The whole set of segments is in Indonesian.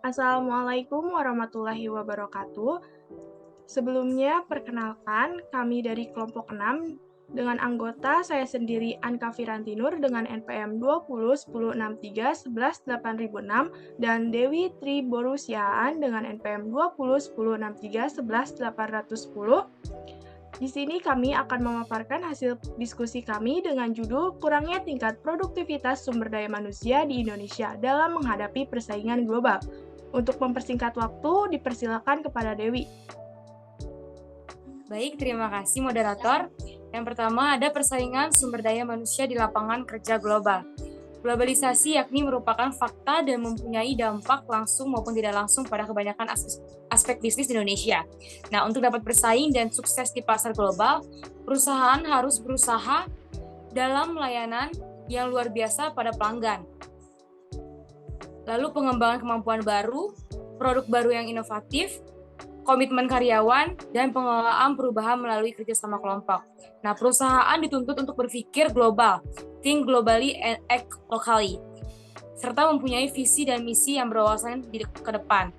Assalamualaikum warahmatullahi wabarakatuh. Sebelumnya, perkenalkan kami dari kelompok 6 dengan anggota saya sendiri Anka Firantinur dengan NPM 20 10 63 11 8006 dan Dewi Tri Borusiaan dengan NPM 20 10 63 11 810. Di sini kami akan memaparkan hasil diskusi kami dengan judul Kurangnya Tingkat Produktivitas Sumber Daya Manusia di Indonesia dalam Menghadapi Persaingan Global. Untuk mempersingkat waktu, dipersilakan kepada Dewi. Baik, terima kasih moderator. Yang pertama ada persaingan sumber daya manusia di lapangan kerja global. Globalisasi yakni merupakan fakta dan mempunyai dampak langsung maupun tidak langsung pada kebanyakan aspek bisnis di Indonesia. Nah, untuk dapat bersaing dan sukses di pasar global, perusahaan harus berusaha dalam layanan yang luar biasa pada pelanggan. Lalu pengembangan kemampuan baru, produk baru yang inovatif, komitmen karyawan, dan pengelolaan perubahan melalui kerjasama kelompok. Nah, perusahaan dituntut untuk berpikir global, think globally and act locally, serta mempunyai visi dan misi yang berwawasan ke depan.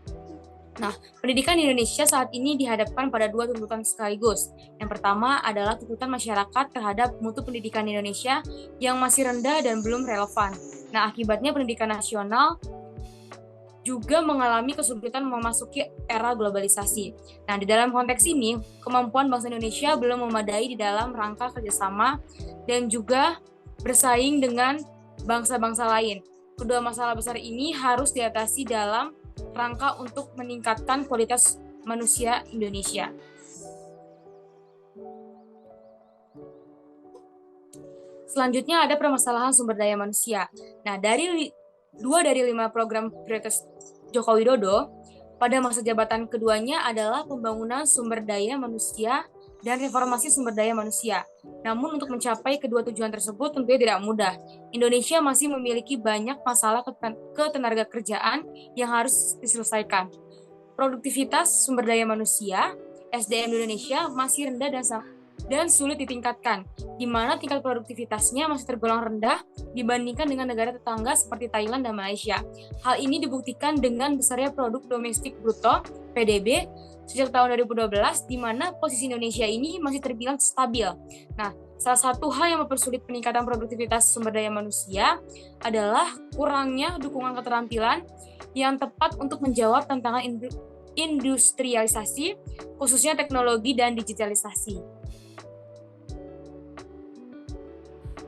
Nah, pendidikan di Indonesia saat ini dihadapkan pada dua tuntutan sekaligus. Yang pertama adalah tuntutan masyarakat terhadap mutu pendidikan di Indonesia yang masih rendah dan belum relevan. Nah, akibatnya pendidikan nasional juga mengalami kesulitan memasuki era globalisasi. Nah, di dalam konteks ini, kemampuan bangsa Indonesia belum memadai di dalam rangka kerjasama dan juga bersaing dengan bangsa-bangsa lain. Kedua masalah besar ini harus diatasi dalam rangka untuk meningkatkan kualitas manusia Indonesia. Selanjutnya ada permasalahan sumber daya manusia. Nah, dari 2 dari 5 program prioritas Joko Widodo pada masa jabatan keduanya adalah pembangunan sumber daya manusia dan reformasi sumber daya manusia. Namun untuk mencapai kedua tujuan tersebut tentunya tidak mudah. Indonesia masih memiliki banyak masalah ketenaga kerjaan yang harus diselesaikan. Produktivitas sumber daya manusia, SDM di Indonesia masih rendah dan sulit ditingkatkan, di mana tingkat produktivitasnya masih tergolong rendah dibandingkan dengan negara tetangga seperti Thailand dan Malaysia. Hal ini dibuktikan dengan besarnya produk domestik bruto (PDB) sejak tahun 2012, di mana posisi Indonesia ini masih terbilang stabil. Nah, salah satu hal yang mempersulit peningkatan produktivitas sumber daya manusia adalah kurangnya dukungan keterampilan yang tepat untuk menjawab tantangan industrialisasi, khususnya teknologi dan digitalisasi.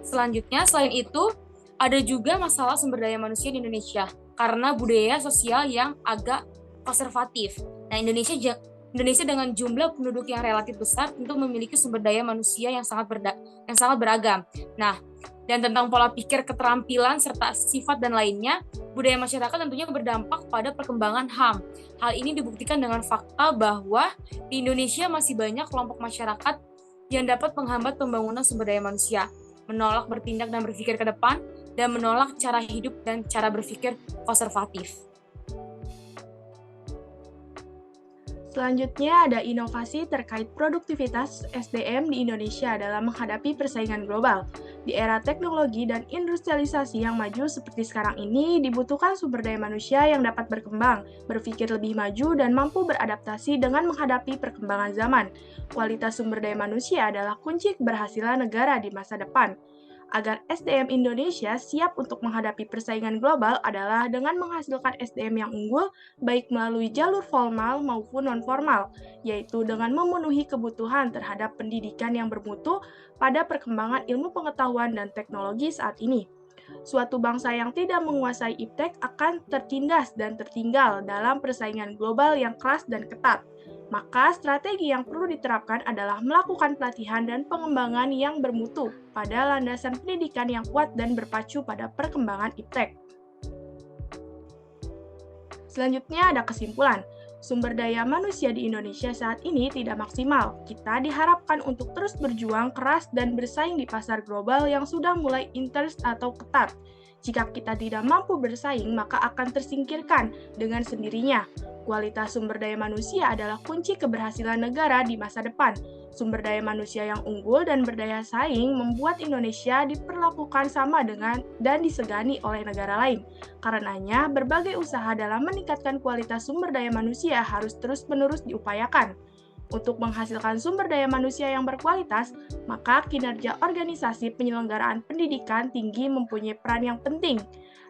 Selanjutnya, selain itu, ada juga masalah sumber daya manusia di Indonesia karena budaya sosial yang agak konservatif. Nah, Indonesia dengan jumlah penduduk yang relatif besar tentu memiliki sumber daya manusia yang sangat beragam. Nah, dan tentang pola pikir, keterampilan, serta sifat dan lainnya, budaya masyarakat tentunya berdampak pada perkembangan HAM. Hal ini dibuktikan dengan fakta bahwa di Indonesia masih banyak kelompok masyarakat yang dapat menghambat pembangunan sumber daya manusia, menolak bertindak dan berpikir ke depan, dan menolak cara hidup dan cara berpikir konservatif. Selanjutnya ada inovasi terkait produktivitas SDM di Indonesia dalam menghadapi persaingan global. Di era teknologi dan industrialisasi yang maju seperti sekarang ini, dibutuhkan sumber daya manusia yang dapat berkembang, berpikir lebih maju, dan mampu beradaptasi dengan menghadapi perkembangan zaman. Kualitas sumber daya manusia adalah kunci keberhasilan negara di masa depan. Agar SDM Indonesia siap untuk menghadapi persaingan global adalah dengan menghasilkan SDM yang unggul, baik melalui jalur formal maupun non-formal, yaitu dengan memenuhi kebutuhan terhadap pendidikan yang bermutu pada perkembangan ilmu pengetahuan dan teknologi saat ini. Suatu bangsa yang tidak menguasai iptek akan tertindas dan tertinggal dalam persaingan global yang keras dan ketat. Maka strategi yang perlu diterapkan adalah melakukan pelatihan dan pengembangan yang bermutu pada landasan pendidikan yang kuat dan berpacu pada perkembangan iptek. Selanjutnya ada kesimpulan. Sumber daya manusia di Indonesia saat ini tidak maksimal. Kita diharapkan untuk terus berjuang keras dan bersaing di pasar global yang sudah mulai intens atau ketat. Jika kita tidak mampu bersaing, maka akan tersingkirkan dengan sendirinya. Kualitas sumber daya manusia adalah kunci keberhasilan negara di masa depan. Sumber daya manusia yang unggul dan berdaya saing membuat Indonesia diperlakukan sama dengan dan disegani oleh negara lain. Karenanya, berbagai usaha dalam meningkatkan kualitas sumber daya manusia harus terus-menerus diupayakan. Untuk menghasilkan sumber daya manusia yang berkualitas, maka kinerja organisasi penyelenggaraan pendidikan tinggi mempunyai peran yang penting.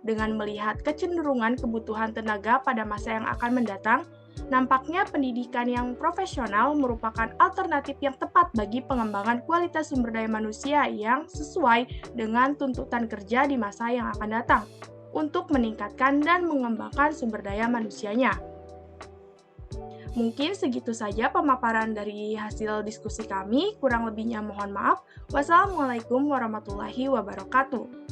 Dengan melihat kecenderungan kebutuhan tenaga pada masa yang akan mendatang, nampaknya pendidikan yang profesional merupakan alternatif yang tepat bagi pengembangan kualitas sumber daya manusia yang sesuai dengan tuntutan kerja di masa yang akan datang untuk meningkatkan dan mengembangkan sumber daya manusianya. Mungkin segitu saja pemaparan dari hasil diskusi kami, kurang lebihnya mohon maaf. Wassalamualaikum warahmatullahi wabarakatuh.